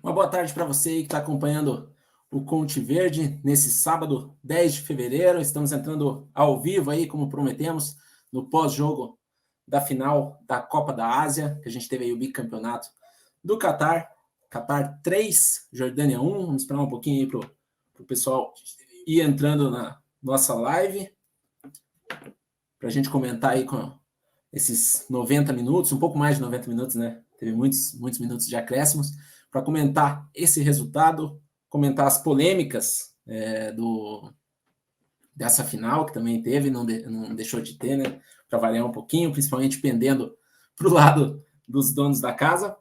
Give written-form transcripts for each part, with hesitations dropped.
Uma boa tarde para você que está acompanhando o Conte Verde nesse sábado, 10 de fevereiro. Estamos entrando ao vivo aí, como prometemos, no pós-jogo da final da Copa da Ásia, que a gente teve aí o bicampeonato do Catar. Catar 3, Jordânia 1. Vamos esperar um pouquinho aí para o pessoal ir entrando na nossa live, para a gente comentar aí com esses 90 minutos, um pouco mais de 90 minutos, né? Teve muitos minutos de acréscimos, para comentar esse resultado, comentar as polêmicas dessa final, que também teve, não deixou de ter, né? Para variar um pouquinho, principalmente pendendo para o lado dos donos da casa.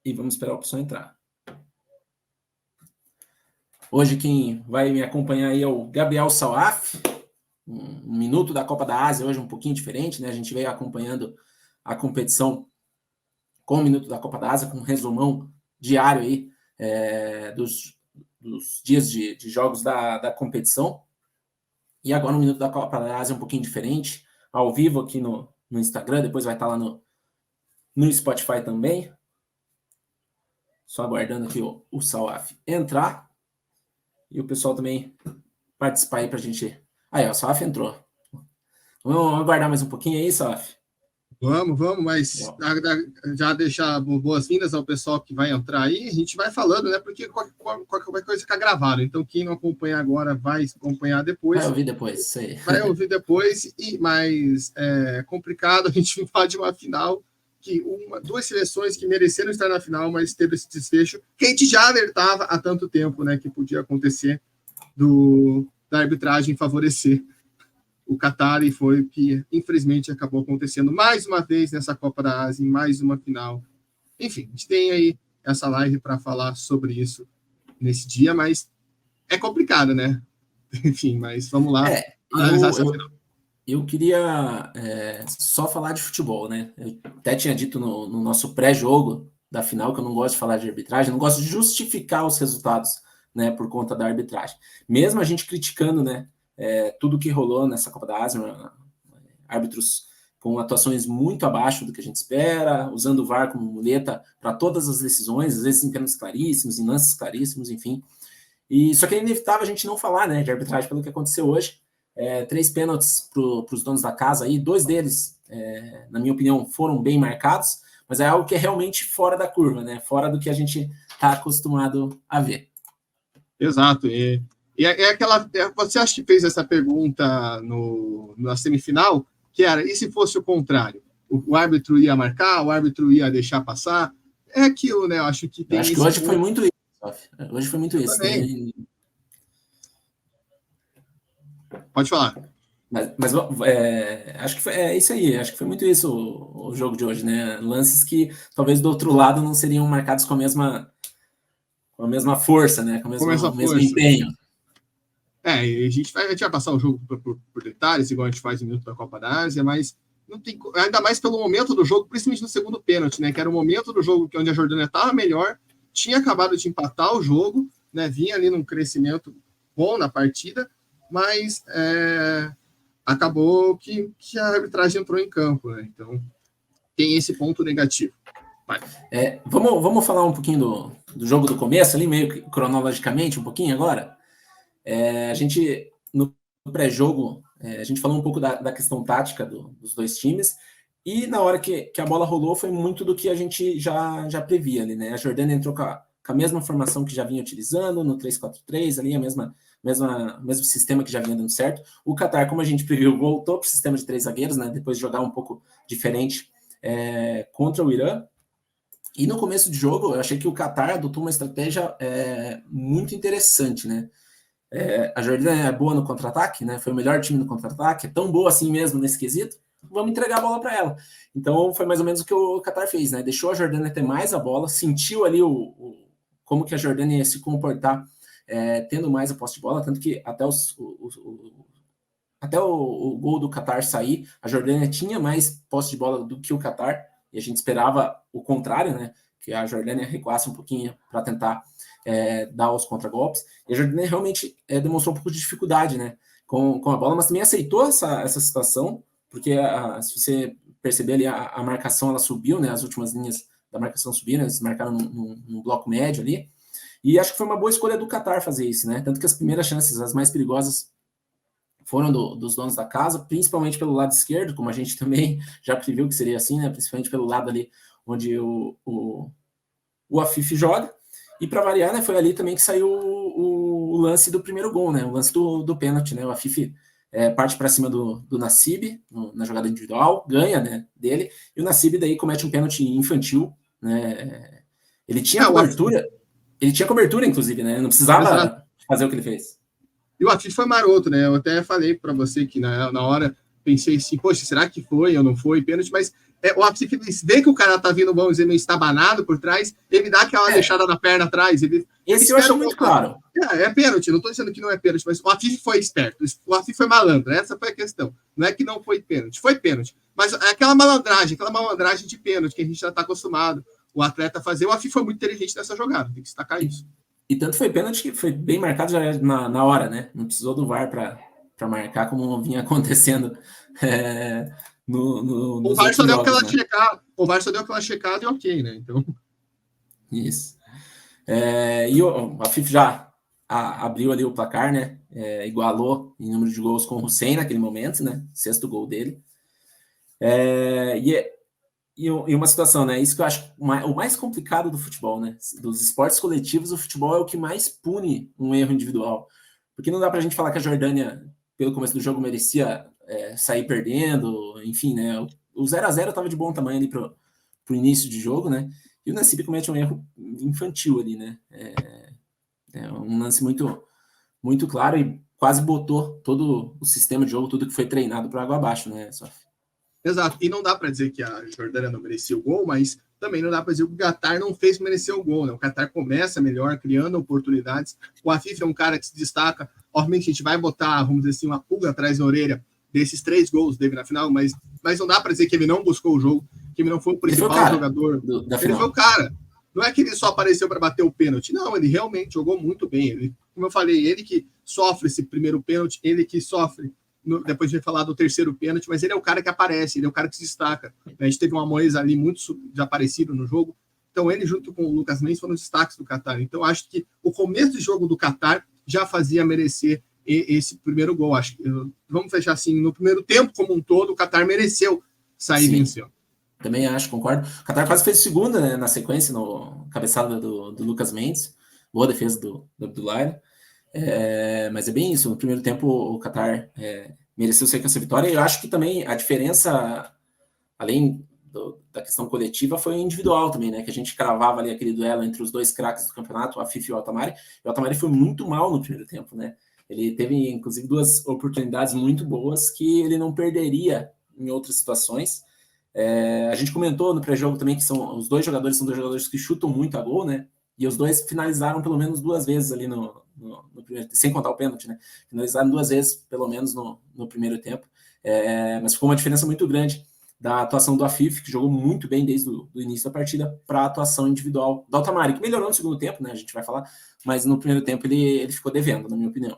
E vamos esperar o pessoal entrar. Hoje quem vai me acompanhar aí é o Gabriel Salaf, um minuto da Copa da Ásia, hoje um pouquinho diferente, né? A gente veio acompanhando a competição com o Minuto da Copa da Ásia, com um resumão diário aí dos dias de jogos da competição. E agora o Minuto da Copa da Ásia é um pouquinho diferente, ao vivo aqui no Instagram, depois vai estar lá no Spotify também. Só aguardando aqui o Salaf entrar. E o pessoal também participar aí pra gente... Aí, ó, o Salaf entrou. Vamos aguardar mais um pouquinho aí, Salaf? Vamos, mas já deixar boas-vindas ao pessoal que vai entrar aí. A gente vai falando, né? Porque qualquer coisa fica gravado. Então, quem não acompanha agora vai acompanhar depois. Vai ouvir depois, isso aí. Vai ouvir depois, mas é complicado a gente falar de uma final que duas seleções que mereceram estar na final, mas teve esse desfecho que a gente já alertava há tanto tempo, né? Que podia acontecer da arbitragem favorecer o Catar, e foi o que, infelizmente, acabou acontecendo mais uma vez nessa Copa da Ásia, em mais uma final. Enfim, a gente tem aí essa live para falar sobre isso nesse dia, mas é complicado, né? Enfim, mas vamos lá analisar essa final. Eu queria só falar de futebol, né? Eu até tinha dito no nosso pré-jogo da final que eu não gosto de falar de arbitragem, não gosto de justificar os resultados, né, por conta da arbitragem. Mesmo a gente criticando, né, tudo que rolou nessa Copa da Ásia, árbitros com atuações muito abaixo do que a gente espera, usando o VAR como muleta para todas as decisões, às vezes em pênaltis claríssimos, em lances claríssimos, enfim. E só que é inevitável a gente não falar, né, de arbitragem pelo que aconteceu hoje. 3 pênaltis para os donos da casa, aí 2 deles, na minha opinião, foram bem marcados, mas é algo que é realmente fora da curva, né? Fora do que a gente está acostumado a ver. Exato. E aquela. Você acha que fez essa pergunta na semifinal? Que era, e se fosse o contrário? O árbitro ia marcar, o árbitro ia deixar passar? É aquilo, né? Eu acho que tem. Eu acho que hoje foi muito isso. Hoje foi muito isso. Né? Pode falar. Mas acho que foi isso aí. Acho que foi muito isso o jogo de hoje, né? Lances que talvez do outro lado não seriam marcados com a mesma força, né? Com o mesmo empenho. A gente vai passar o jogo por detalhes, igual a gente faz no Minuto da Copa da Ásia, mas não tem, ainda mais pelo momento do jogo, principalmente no segundo pênalti, né? Que era o momento do jogo onde a Jordânia estava melhor, tinha acabado de empatar o jogo, né? Vinha ali num crescimento bom na partida, mas acabou que a arbitragem entrou em campo, né? Então tem esse ponto negativo. Vamos falar um pouquinho do jogo do começo, ali, meio cronologicamente, um pouquinho agora. A gente, no pré-jogo, a gente falou um pouco da questão tática dos dois times, e na hora que a bola rolou foi muito do que a gente já previa ali, né? A Jordânia entrou com a mesma formação que já vinha utilizando, no 3-4-3, ali, mesmo sistema que já vinha dando certo. O Catar, como a gente previu, voltou para o sistema de 3 zagueiros, né? Depois de jogar um pouco diferente contra o Irã. E no começo de jogo, eu achei que o Catar adotou uma estratégia muito interessante, né? A Jordânia é boa no contra-ataque, né? Foi o melhor time no contra-ataque, é tão boa assim mesmo nesse quesito, vamos entregar a bola para ela. Então foi mais ou menos o que o Catar fez, né? Deixou a Jordânia ter mais a bola, sentiu ali como que a Jordânia ia se comportar tendo mais a posse de bola, tanto que até o gol do Catar sair, a Jordânia tinha mais posse de bola do que o Catar, e a gente esperava o contrário, né? Que a Jordânia recuasse um pouquinho para tentar dar os contragolpes. E a Jordânia realmente demonstrou um pouco de dificuldade, né? Com a bola, mas também aceitou essa situação, porque se você perceber ali, a marcação ela subiu, né? As últimas linhas da marcação subir, né? Eles marcaram num bloco médio ali. E acho que foi uma boa escolha do Qatar fazer isso, né? Tanto que as primeiras chances, as mais perigosas, foram dos donos da casa, principalmente pelo lado esquerdo, como a gente também já previu que seria assim, né? Principalmente pelo lado ali onde o Afif joga. E para variar, né, foi ali também que saiu o lance do primeiro gol, né? O lance do pênalti, né? O Afif parte para cima do Nassib na jogada individual, ganha, né, dele, e o Nassib daí comete um pênalti infantil, né? Ele tinha cobertura, inclusive, né? Não precisava fazer o que ele fez. E o Afif foi maroto, né? Eu até falei para você que na hora pensei assim, poxa, será que foi ou não foi pênalti? Mas o Afif vê que o cara tá vindo, vamos dizer, meio estabanado por trás, ele dá aquela deixada na perna atrás. Esse eu achei muito claro. É pênalti, não tô dizendo que não é pênalti, mas o Afif foi esperto, o Afif foi malandro, essa foi a questão. Não é que não foi pênalti, foi pênalti. Mas é aquela malandragem de pênalti que a gente já tá acostumado o atleta a fazer. O Afif foi muito inteligente nessa jogada, tem que destacar isso. E tanto foi pênalti que foi bem marcado já na hora, né? Não precisou do VAR para marcar, como vinha acontecendo o VAR só deu aquela checada. O VAR só deu aquela checada e ok, né? Então... Isso. E o Afif já abriu ali o placar, né? Igualou em número de gols com o Hussein naquele momento, né? 6º gol dele. E uma situação, né? Isso que eu acho o mais complicado do futebol, né? Dos esportes coletivos, o futebol é o que mais pune um erro individual. Porque não dá pra gente falar que a Jordânia, pelo começo do jogo, merecia sair perdendo, enfim, né? O 0-0 tava de bom tamanho ali pro início de jogo, né? E o Nassib comete um erro infantil ali, né? Um lance muito, muito claro e quase botou todo o sistema de jogo, tudo que foi treinado para água abaixo, né, Sof? Exato, e não dá para dizer que a Jordânia não merecia o gol, mas também não dá para dizer que o Qatar não fez merecer o gol, né? O Qatar começa melhor, criando oportunidades. O Afif é um cara que se destaca. Obviamente a gente vai botar, vamos dizer assim, uma pulga atrás da orelha desses 3 gols dele na final, mas não dá para dizer que ele não buscou o jogo, que ele não foi o principal jogador. Ele foi o cara. Não é que ele só apareceu para bater o pênalti, não, ele realmente jogou muito bem. Ele, como eu falei, ele que sofre esse primeiro pênalti, ele que sofre depois a gente vai falar do 3º pênalti, mas ele é o cara que aparece, ele é o cara que se destaca. A gente teve uma Moisés ali muito desaparecido no jogo, então ele junto com o Lucas Mendes foram os destaques do Qatar. Então acho que o começo do jogo do Qatar já fazia merecer esse primeiro gol. Acho que, vamos fechar assim, no primeiro tempo como um todo, o Qatar mereceu sair vencendo. Também acho, concordo. O Qatar quase fez segunda, né, na sequência, no cabeçada do Lucas Mendes, boa defesa do Abdullah. Mas é bem isso, no primeiro tempo o Qatar mereceu ser com essa vitória, e eu acho que também a diferença, além da questão coletiva, foi individual também, né, que a gente cravava ali aquele duelo entre os 2 craques do campeonato, o Afif e o Altamari foi muito mal no primeiro tempo, né, ele teve inclusive 2 oportunidades muito boas que ele não perderia em outras situações. A gente comentou no pré-jogo também que os 2 jogadores são 2 jogadores que chutam muito a gol, né, e os 2 finalizaram pelo menos 2 vezes ali no primeiro, sem contar o pênalti, né? Finalizaram 2 vezes, pelo menos, no primeiro tempo. Mas ficou uma diferença muito grande da atuação do Afif, que jogou muito bem desde o início da partida, para a atuação individual do Altamari, que melhorou no segundo tempo, né? A gente vai falar, mas no primeiro tempo ele ficou devendo, na minha opinião.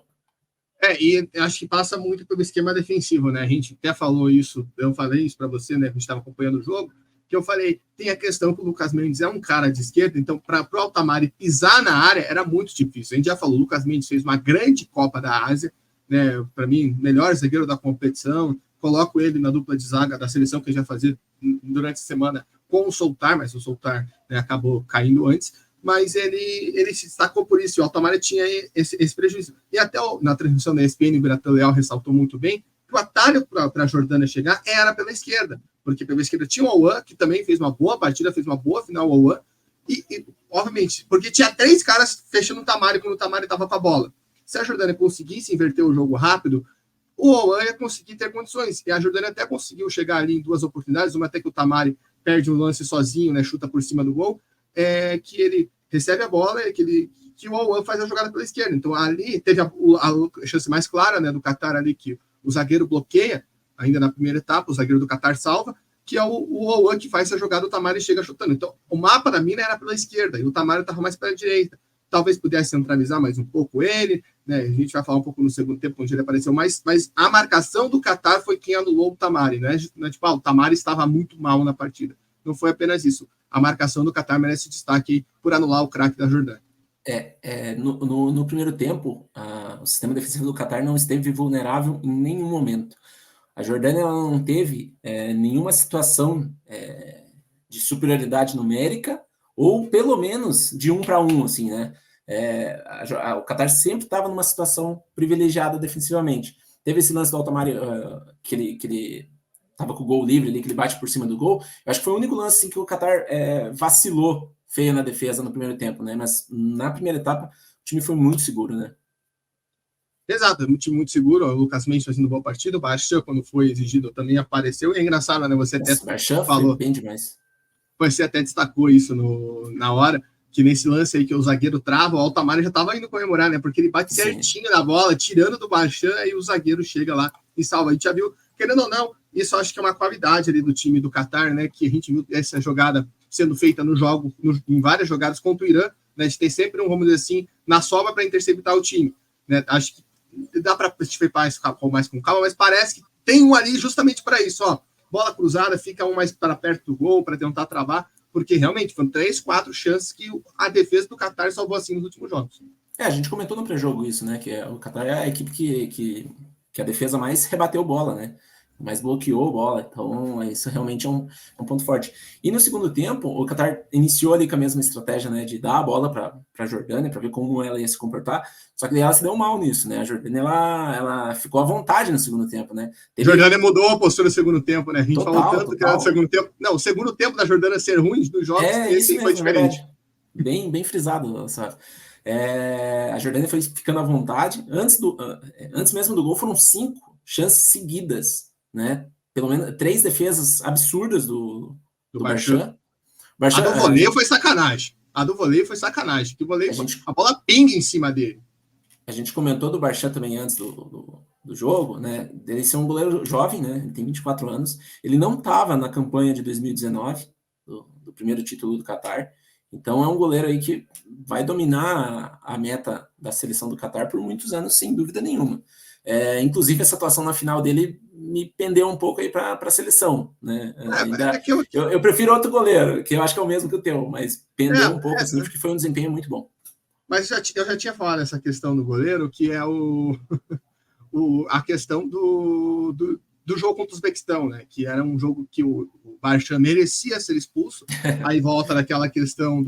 E acho que passa muito pelo esquema defensivo, né? A gente até falou isso, eu falei isso para você, né? A gente estava acompanhando o jogo, que eu falei, tem a questão que o Lucas Mendes é um cara de esquerda, então para o Altamari pisar na área era muito difícil. A gente já falou, o Lucas Mendes fez uma grande Copa da Ásia, né? Para mim, melhor zagueiro da competição, coloco ele na dupla de zaga da seleção que a gente vai fazer durante a semana com o Soltar, mas o Soltar, né, acabou caindo antes, mas ele se destacou por isso, e o Altamari tinha esse prejuízo. E até na transmissão da ESPN, o Beratan Leal ressaltou muito bem que o atalho para a Jordânia chegar era pela esquerda, porque pela esquerda tinha o Aouan, que também fez uma boa partida, fez uma boa final o Aouan, e obviamente, porque tinha 3 caras fechando o Tamari quando o Tamari estava com a bola. Se a Jordânia conseguisse inverter o jogo rápido, o Aouan ia conseguir ter condições, e a Jordânia até conseguiu chegar ali em 2 oportunidades, uma até que o Tamari perde um lance sozinho, né, chuta por cima do gol, que ele recebe a bola, que o Aouan faz a jogada pela esquerda. Então ali teve a chance mais clara, né, do Qatar ali, que o zagueiro bloqueia, ainda na primeira etapa, o zagueiro do Qatar salva, que é o Aouan que faz essa jogada, o Tamari chega chutando. Então, o mapa da mina era pela esquerda, e o Tamari estava mais pela direita. Talvez pudesse centralizar mais um pouco ele, né? A gente vai falar um pouco no segundo tempo, onde ele apareceu mais, mas a marcação do Qatar foi quem anulou o Tamari, né? Tipo, o Tamari estava muito mal na partida. Não foi apenas isso. a marcação do Qatar merece destaque por anular o craque da Jordânia. No primeiro tempo, o sistema defensivo do Qatar não esteve vulnerável em nenhum momento. A Jordânia ela não teve nenhuma situação de superioridade numérica, ou pelo menos de 1 para 1, assim, né? O Qatar sempre estava numa situação privilegiada defensivamente. Teve esse lance do Altamari, que ele estava com o gol livre ali, que ele bate por cima do gol. Eu acho que foi o único lance assim, que o Qatar vacilou feio na defesa no primeiro tempo, né? Mas na primeira etapa, o time foi muito seguro, né? Exato, um time muito seguro. O Lucas Mendes fazendo boa partida. O Baixa, quando foi exigido, também apareceu. E é engraçado, né? Você até falou. Bem demais. Você até destacou isso na hora, que nesse lance aí que o zagueiro trava, o Altamari já estava indo comemorar, né? Porque ele bate certinho na bola, tirando do Bachan, e o zagueiro chega lá e salva. A gente já viu, querendo ou não, isso acho que é uma qualidade ali do time do Qatar, né? Que a gente viu essa jogada sendo feita no jogo, em várias jogadas contra o Irã, né? De ter sempre vamos dizer assim, na sobra para interceptar o time, né? Acho que dá para justificar isso mais com calma, mas parece que tem um ali justamente para isso, ó. Bola cruzada, fica um mais para perto do gol, para tentar travar, porque realmente foram 3, 4 chances que a defesa do Qatar salvou assim nos últimos jogos. A gente comentou no pré-jogo isso, né? Que o Qatar é a equipe que a defesa mais rebateu bola, né? Mais bloqueou bola. Então, isso realmente é um ponto forte. E no segundo tempo, o Qatar iniciou ali com a mesma estratégia, né? De dar a bola para a Jordânia, para ver como ela ia se comportar. Só que daí ela se deu mal nisso, né? A Jordânia, ela ficou à vontade no segundo tempo, né? Jordânia mudou a postura no segundo tempo, né? A gente falou tanto que era no segundo tempo. Não, o segundo tempo da Jordânia ser ruim dos jogos, esse mesmo, foi diferente. Bem frisado, sabe? A Jordânia foi ficando à vontade. Antes mesmo do gol, foram 5 chances seguidas, né? Pelo menos 3 defesas absurdas do Bachan. A do voleio foi sacanagem. A bola pinga em cima dele. A gente comentou do Bachan também antes do jogo, né? Ele ser um goleiro jovem, né? Ele tem 24 anos. Ele não estava na campanha de 2019, do primeiro título do Qatar. Então é um goleiro aí que vai dominar a meta da seleção do Qatar por muitos anos, sem dúvida nenhuma. Inclusive, essa atuação na final dele me pendeu um pouco aí para a seleção, né? Eu prefiro outro goleiro, que eu acho que é o mesmo que o teu, mas pendeu um pouco, assim, porque foi um desempenho muito bom. Mas eu já tinha falado essa questão do goleiro, que é a questão do jogo contra o Uzbequistão, né? Que era um jogo que o Bachan merecia ser expulso. Aí volta daquela questão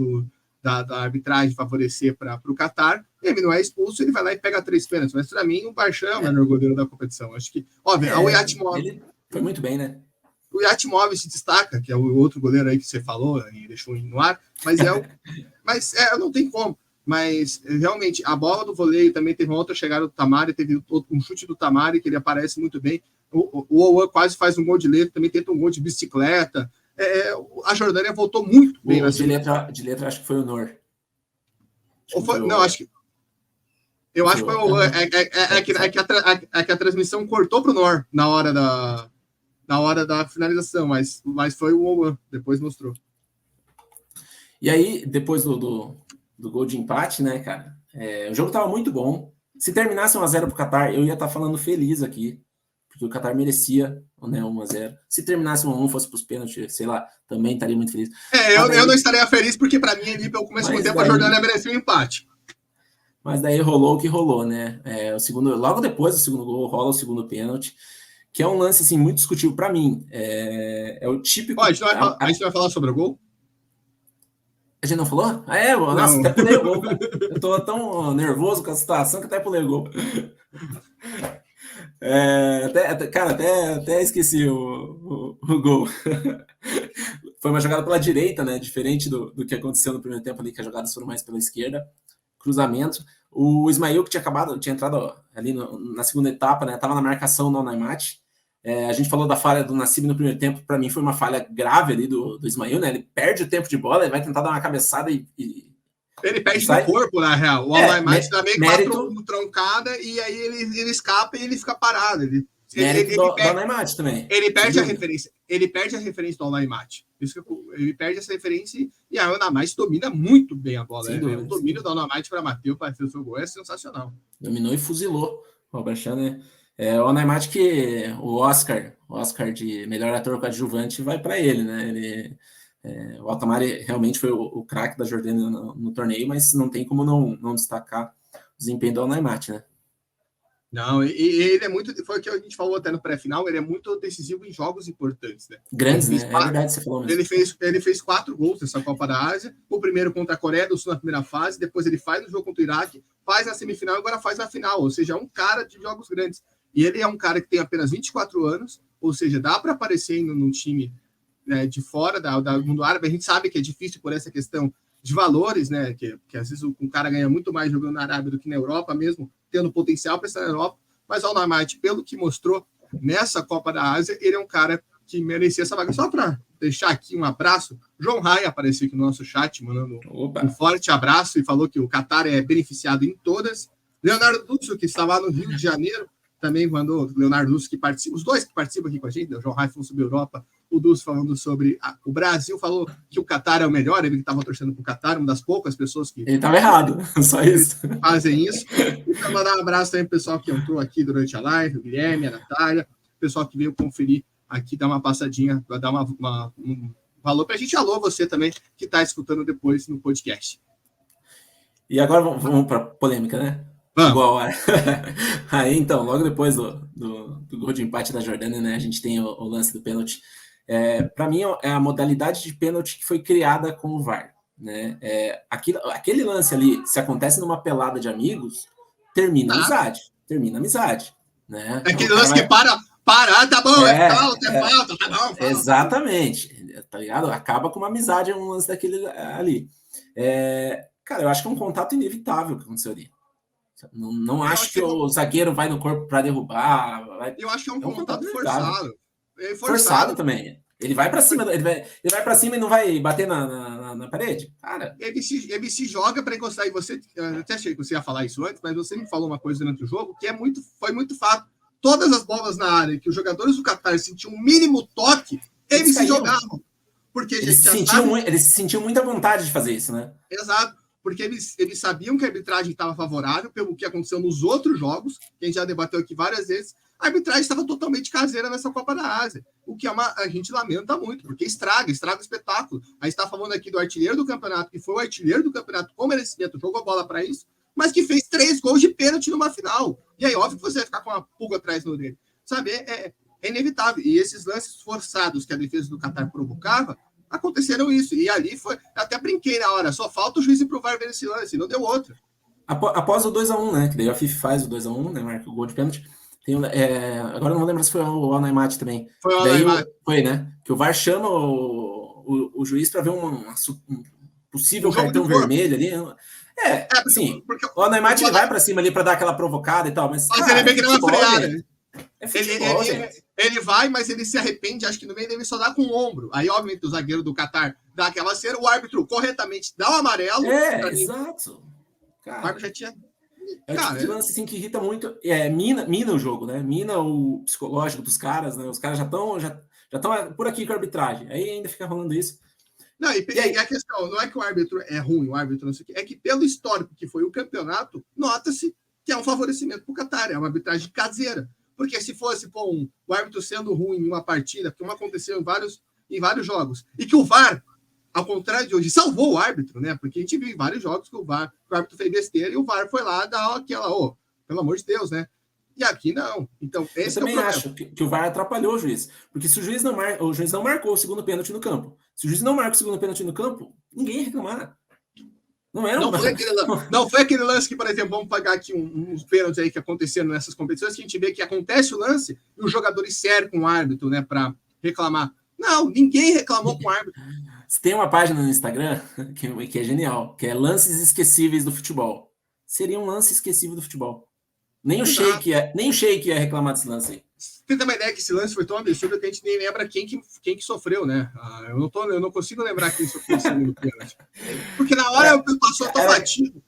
da arbitragem favorecer para o Qatar. Ele não é expulso, ele vai lá e pega 3 pênaltis. Mas para mim, o Bachan é o melhor goleiro da competição. Acho que, óbvio, o Yatimov. Ele foi muito bem, né? O Yatimov se destaca, que é o outro goleiro aí que você falou e deixou no ar, mas não tem como. Mas realmente a bola do voleio também teve uma outra chegada do Tamari, teve um chute do Tamari que ele aparece muito bem. O Owan quase faz um gol de letra, também tenta um gol de bicicleta. A Jordânia voltou muito bem. De letra, acho que foi o Nor. Acho que. Eu acho que foi o Owan. É que a transmissão cortou para o Nor na hora da finalização, mas foi o Owan, depois mostrou. E aí, depois do gol de empate, né, cara? O jogo tava muito bom. Se terminasse 1-0 pro Qatar, eu ia estar falando feliz aqui, porque o Qatar merecia, né, 1-0. Se terminasse 1-1, fosse pros pênaltis, sei lá, também estaria muito feliz. Eu não estaria feliz, porque para mim, ali, pelo começo do tempo, a Jordânia merecia um empate. Mas daí rolou o que rolou, né? Logo depois do segundo gol, rola o segundo pênalti, que é um lance, assim, muito discutível para mim. É o típico... A gente vai falar sobre o gol? A gente não falou? Nossa, até pulei o gol, cara. Eu tô tão nervoso com a situação que até pulei o gol. Até esqueci o gol. Foi uma jogada pela direita, né? Diferente do que aconteceu no primeiro tempo ali, que as jogadas foram mais pela esquerda. Cruzamento. O Ismail, que tinha entrado ali na segunda etapa, né? Tava na marcação no Naimat. A gente falou da falha do Nassib no primeiro tempo, para mim foi uma falha grave ali do Ismail, né? Ele perde o tempo de bola, ele vai tentar dar uma cabeçada e ele perde no corpo, na real. O Al-Naimat dá meio que troncada e aí ele escapa e ele fica parado. Ele perde também. Ele perde a referência. Ele perde a referência do Al-Naimat. Ele perde essa referência e a Al-Naimat domina muito bem a bola. O domínio do Al-Naimat para Matheus, para fazer o seu gol é sensacional. Dominou e fuzilou o Bachan, né? O Al-Naimat, que o Oscar de melhor ator coadjuvante vai para ele, né? Ele O Altamari realmente foi o craque da Jordânia no torneio, mas não tem como não destacar o desempenho do Al-Naimati, né? Não, e ele é muito. Foi o que a gente falou até no pré-final, ele é muito decisivo em jogos importantes, né? Grandes, né? É verdade, você falou mesmo. Ele fez 4 gols nessa Copa da Ásia. O primeiro contra a Coreia do Sul na primeira fase, depois ele faz no jogo contra o Iraque, faz na semifinal e agora faz na final. Ou seja, é um cara de jogos grandes. E ele é um cara que tem apenas 24 anos, ou seja, dá para aparecer num time, né, de fora do mundo árabe. A gente sabe que é difícil por essa questão de valores, né? Que às vezes um cara ganha muito mais jogando na Arábia do que na Europa, mesmo tendo potencial para estar na Europa. Mas o Al-Naimati, pelo que mostrou nessa Copa da Ásia, ele é um cara que merecia essa vaga. Só para deixar aqui um abraço, João Rai apareceu aqui no nosso chat, mandando um forte abraço e falou que o Qatar é beneficiado em todas. Leonardo Lúcio, que está lá no Rio de Janeiro, também mandou. Leonardo Lúcio, que participa, os dois que participam aqui com a gente, o João Rai falando sobre a Europa, o Dulce falando sobre o Brasil, falou que o Qatar é o melhor, ele que estava torcendo para o Qatar, uma das poucas pessoas que... Ele estava errado, só isso. Fazem isso. E para mandar um abraço também para o pessoal que entrou aqui durante a live, o Guilherme, a Natália, o pessoal que veio conferir aqui, dar uma passadinha, vai dar um valor para a gente. Alô, você também, que está escutando depois no podcast. E agora vamos para polêmica, né? Vamos. Igual aí, então, logo depois do gol de empate da Jordânia, né, a gente tem o lance do pênalti. Para mim, é a modalidade de pênalti que foi criada com o VAR. Né? Aquele lance ali, se acontece numa pelada de amigos, termina a amizade. Né? É aquele lance que para, tá bom, falta, tá bom. Exatamente, tá ligado? Acaba com uma amizade, um lance daquele ali. Cara, eu acho que é um contato inevitável que aconteceu ali. Não acho que o zagueiro vai no corpo para derrubar. Eu acho que é um contato forçado. Forçado também. Ele vai para cima, ele vai para cima e não vai bater na parede? Cara. Ele se joga para encostar. E você, eu até achei que você ia falar isso antes, mas você me falou uma coisa durante o jogo que foi muito fato. Todas as bolas na área que os jogadores do Qatar sentiam um mínimo toque, eles se jogavam. Porque eles sentiam muita vontade de fazer isso, né? Exato. Porque eles sabiam que a arbitragem estava favorável pelo que aconteceu nos outros jogos, que a gente já debateu aqui várias vezes. A arbitragem estava totalmente caseira nessa Copa da Ásia, o que a gente lamenta muito, porque estraga o espetáculo. A gente está falando aqui do artilheiro do campeonato, que foi o artilheiro do campeonato com merecimento, jogou bola para isso, mas que fez 3 gols de pênalti numa final. E aí, óbvio que você vai ficar com uma pulga atrás no dele. Sabe, é inevitável. E esses lances forçados que a defesa do Qatar provocava, aconteceram isso. E ali foi... Até brinquei na hora, só falta o juiz ir pro VAR ver esse lance, não deu outra. Após o 2-1, né? Que daí a FIFA faz o 2-1, né? Marca o gol de pênalti. Agora não vou lembrar se foi o Al-Naimati também. Foi o Al-Naimati. Foi, né? Que o VAR chama o juiz para ver um possível cartão vermelho ali. Assim, o Al-Naimati vai para cima ali para dar aquela provocada e tal, mas ele vê que não é freada. Ele vai, mas ele se arrepende, acho que no meio dele só dá com o ombro. Aí, obviamente, o zagueiro do Qatar dá aquela cera, o árbitro corretamente dá o amarelo. Exato. Cara, o árbitro já tinha... É o tipo de lance assim, que irrita muito. Mina o jogo, né? Mina o psicológico dos caras, né? Os caras já estão por aqui com a arbitragem. Aí ainda fica rolando isso. Não, e a questão não é que o árbitro é ruim, o árbitro não sei o quê, é que pelo histórico que foi o campeonato, nota-se que é um favorecimento para o Qatar, é uma arbitragem caseira. Porque se fosse o árbitro sendo ruim em uma partida, como aconteceu em vários jogos, e que o VAR, ao contrário de hoje, salvou o árbitro, né? Porque a gente viu em vários jogos que o árbitro fez besteira e o VAR foi lá dar aquela, pelo amor de Deus, né? E aqui não. Então, esse eu também acho que o VAR atrapalhou o juiz. Porque se o juiz não marcou o segundo pênalti no campo, se o juiz não marca o segundo pênalti no campo, ninguém ia reclamar. Não foi aquele lance que, por exemplo, vamos pagar aqui uns pênaltis aí que aconteceram nessas competições, que a gente vê que acontece o lance e os jogadores cercam o árbitro, né, para reclamar. Não, ninguém reclamou com o árbitro. Tem uma página no Instagram que é genial, que é lances esquecíveis do futebol. Seria um lance esquecível do futebol. Nem o Sheik ia reclamar desse lance aí. Tem também a ideia que esse lance foi tão absurdo que a gente nem lembra quem que sofreu, né? Eu não consigo lembrar quem sofreu o segundo pênalti. Porque na hora passou tão batido.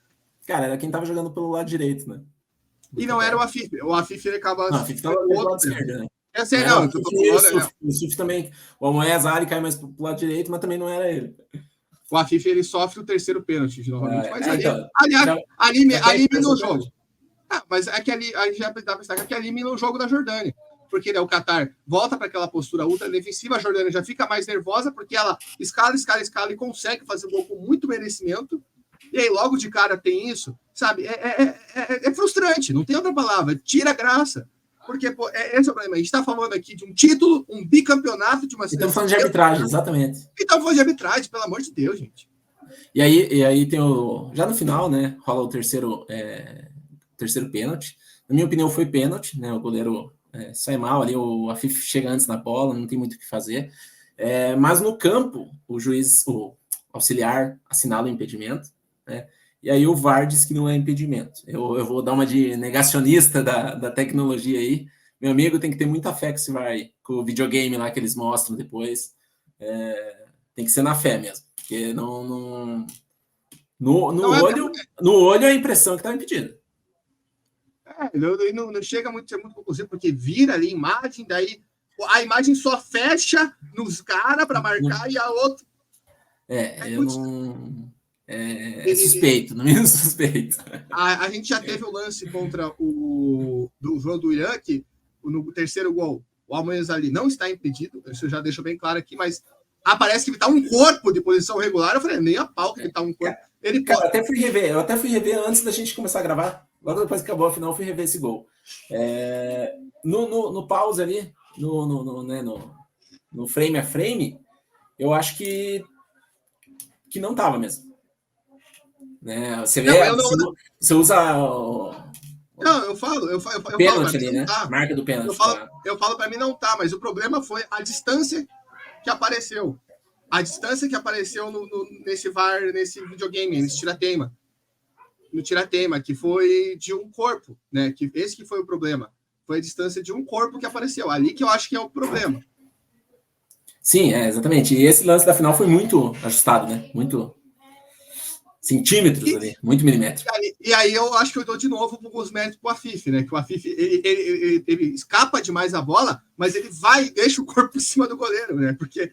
Cara, era quem tava jogando pelo lado direito, né? E não era o Afif. O Afif ele acaba... Não, o Afif tava do lado esquerdo, né? O Suf também. O Almoé Azari cai mais pro lado direito, mas também não era ele. O Afif ele sofre o terceiro pênalti novamente. Mas ali mina o jogo. Mas é que ali já dá pra destacar que ali mina o jogo da Jordânia. porque o Qatar volta para aquela postura ultra defensiva, a Jordânia já fica mais nervosa, porque ela escala e consegue fazer um gol com muito merecimento, e aí logo de cara tem isso, sabe? É frustrante, não tem outra palavra, tira a graça. Porque pô, esse é o problema. A gente está falando aqui de um título, um bicampeonato de uma seleção. Estamos falando de arbitragem, exatamente. E estamos falando de arbitragem, pelo amor de Deus, gente. E aí tem já no final, né? Rola o terceiro pênalti. Na minha opinião, foi pênalti, né? O goleiro sai mal ali, o Afif chega antes na bola, não tem muito o que fazer. Mas no campo, o juiz, o auxiliar, assinala o impedimento, né? E aí o VAR diz que não é impedimento. Eu vou dar uma de negacionista da tecnologia aí. Meu amigo, tem que ter muita fé com esse VAR aí, com o videogame lá que eles mostram depois. Tem que ser na fé mesmo, porque no olho é a impressão que está impedido. Não chega muito conclusivo, porque vira ali a imagem, daí a imagem só fecha nos caras para marcar e a outra. Suspeito, no mínimo suspeito. A gente já teve o lance contra do jogo do Irã, que no terceiro gol, o Almanhas ali não está impedido, isso já deixou bem claro aqui, mas aparece que ele está um corpo de posição regular. Eu falei, nem a pau que ele está um corpo. Eu até fui rever antes da gente começar a gravar. Logo depois que acabou a final, eu fui rever esse gol. No pause ali, no frame a frame, eu acho que não estava mesmo. Né? Você vê, você usa eu falo pênalti ali, né? Marca do pênalti. Eu falo para mim não tá, mas o problema foi a distância que apareceu. A distância que apareceu nesse VAR, nesse videogame, nesse tira-teima. No tira-teima, que foi de um corpo, né? Esse que foi o problema. Foi a distância de um corpo que apareceu. Ali que eu acho que é o problema. Sim, exatamente. E esse lance da final foi muito ajustado, né? Muito centímetros ali, muito milímetros. E aí eu acho que eu dou de novo os méritos pro Afif, né? Que o Afif, ele escapa demais a bola, mas ele vai e deixa o corpo em cima do goleiro, né? Porque...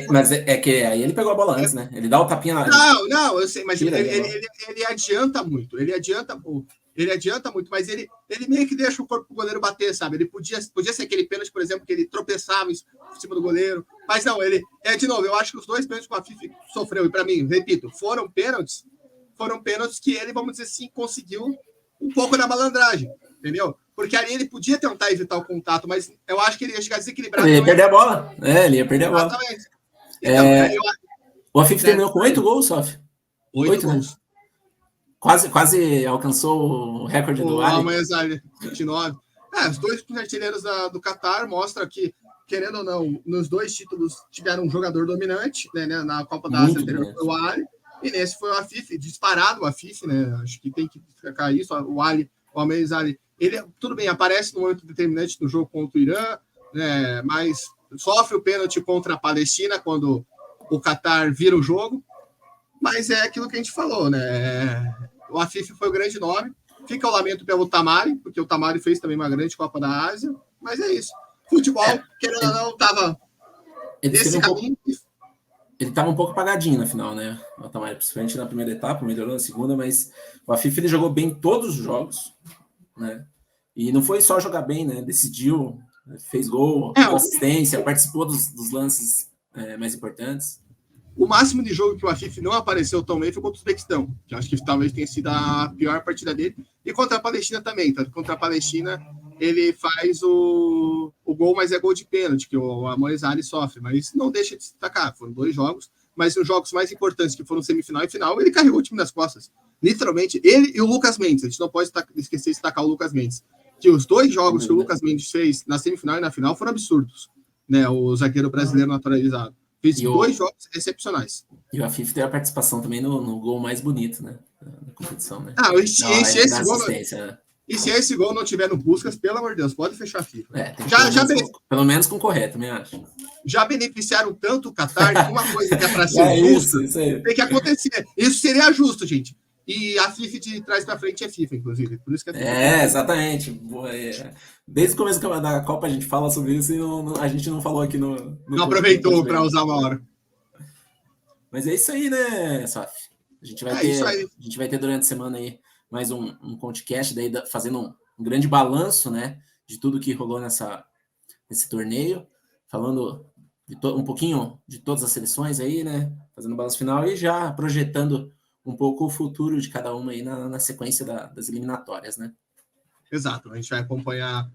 mas que aí ele pegou a bola antes, né? Ele dá o tapinha lá. Não, eu sei, mas ele adianta muito. Ele adianta muito, mas ele meio que deixa o corpo do goleiro bater, sabe? Ele podia ser aquele pênalti, por exemplo, que ele tropeçava em cima do goleiro, mas não, de novo, eu acho que os dois pênaltis que o Afif sofreu, e para mim, repito, foram pênaltis que ele, vamos dizer assim, conseguiu um pouco na malandragem, entendeu? Porque ali ele podia tentar evitar o contato, mas eu acho que ele ia chegar desequilibrado. Ele ia perder a bola. Ele ia perder a bola. Exatamente. Então, o Afif terminou com 8 gols, Sof? 8 gols. Né? Quase alcançou o recorde do Ali. 29. Os dois artilheiros do Qatar mostram que, querendo ou não, nos dois títulos tiveram um jogador dominante, né, na Copa da Ásia anterior foi o Ali, e nesse foi o Afif, disparado o Afif, né? Acho que tem que ficar isso. O Ali, o Almeida Ali, ele, tudo bem, aparece no momento determinante do jogo contra o Irã, né, mas sofre o pênalti contra a Palestina quando o Qatar vira o jogo. Mas é aquilo que a gente falou, né? O Afif foi o grande nome. Fica o lamento pelo Tamari, porque o Tamari fez também uma grande Copa da Ásia. Mas é isso. Futebol, querendo ou não, estava nesse caminho. Ele estava um pouco apagadinho na final, né? O Tamari, principalmente na primeira etapa, melhorou na segunda, mas o Afif ele jogou bem todos os jogos, né? E não foi só jogar bem, né? Decidiu, fez gol, deu assistência, participou dos lances mais importantes. O máximo de jogo que o Afif não apareceu tão bem foi contra o Uzbequistão, que acho que talvez tenha sido a pior partida dele. E contra a Palestina também, tá? Contra a Palestina ele faz o gol, mas é gol de pênalti, que o Almoez Ali sofre, mas não deixa de destacar. Foram 2 jogos, mas os jogos mais importantes, que foram semifinal e final, ele carregou o time nas costas. Literalmente, ele e o Lucas Mendes. A gente não pode esquecer de destacar o Lucas Mendes. Que os 2 jogos que o Lucas Mendes fez na semifinal e na final foram absurdos, né? O zagueiro brasileiro naturalizado. Fez 2 jogos excepcionais. E o Afif teve a participação também no gol mais bonito, né? Da competição, né? Se esse gol não tiver no Puskas, pelo amor de Deus, pode fechar a FIFA. Pelo menos concorrer, também acho. Já beneficiaram tanto o Qatar que uma coisa que é para ser justa tem que acontecer. Isso seria justo, gente. E a FIFA de trás para frente é FIFA, inclusive. Por isso que exatamente. Desde o começo da Copa a gente fala sobre isso e a gente não falou aqui no não aproveitou para usar uma hora. Mas é isso aí, né, Saf? A gente vai ter durante a semana aí mais um podcast, daí fazendo um grande balanço, né? de tudo que rolou nesse torneio, falando um pouquinho de todas as seleções aí, né? Fazendo balanço final e já projetando um pouco o futuro de cada uma aí na sequência das eliminatórias, né? Exato, a gente vai acompanhar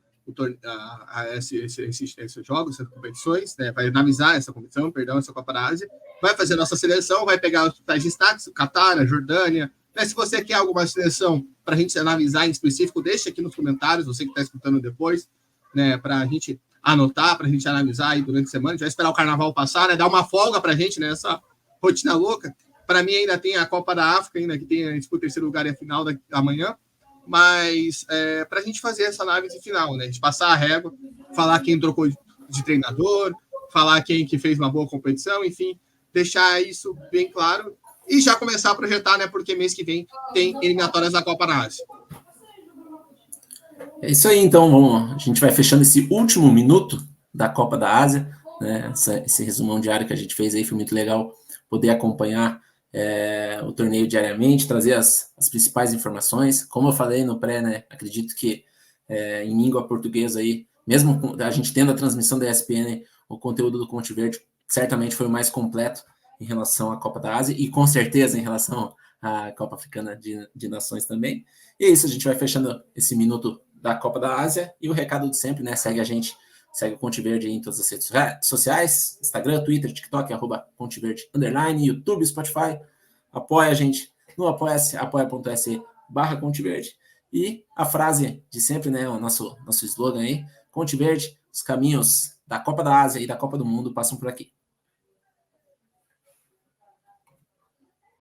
esses jogos, essas competições, né? Vai analisar essa competição, perdão, essa Copa da Ásia, vai fazer a nossa seleção, vai pegar os tais destaques, o Catar, a Jordânia, né? Se você quer alguma seleção para a gente analisar em específico, deixa aqui nos comentários, você que está escutando depois, né? Para a gente anotar, para a gente analisar aí durante a semana, a gente vai esperar o Carnaval passar, né? Dar uma folga para a gente nessa rotina louca. Para mim ainda tem a Copa da África, ainda que tem a disputa terceiro lugar e a final amanhã, mas para a gente fazer essa análise final, né? A gente passar a régua, falar quem trocou de treinador, falar quem que fez uma boa competição, enfim, deixar isso bem claro e já começar a projetar, né? Porque mês que vem tem eliminatórias da Copa da Ásia. É isso aí, então, a gente vai fechando esse último minuto da Copa da Ásia, né? Esse resumão diário que a gente fez aí foi muito legal poder acompanhar o torneio diariamente, trazer as principais informações. Como eu falei no pré, né? Acredito que em língua portuguesa aí, mesmo a gente tendo a transmissão da ESPN, o conteúdo do Conte Verde certamente foi o mais completo em relação à Copa da Ásia e com certeza em relação à Copa Africana de Nações também. E é isso, a gente vai fechando esse minuto da Copa da Ásia e o recado de sempre, né? Segue a gente, segue o Conte Verde em todas as redes sociais, Instagram, Twitter, TikTok, @ConteVerde_, YouTube, Spotify. Apoia a gente no Apoia-se, apoia.se/Conte Verde. E a frase de sempre, né? O nosso slogan aí, Conte Verde, os caminhos da Copa da Ásia e da Copa do Mundo passam por aqui.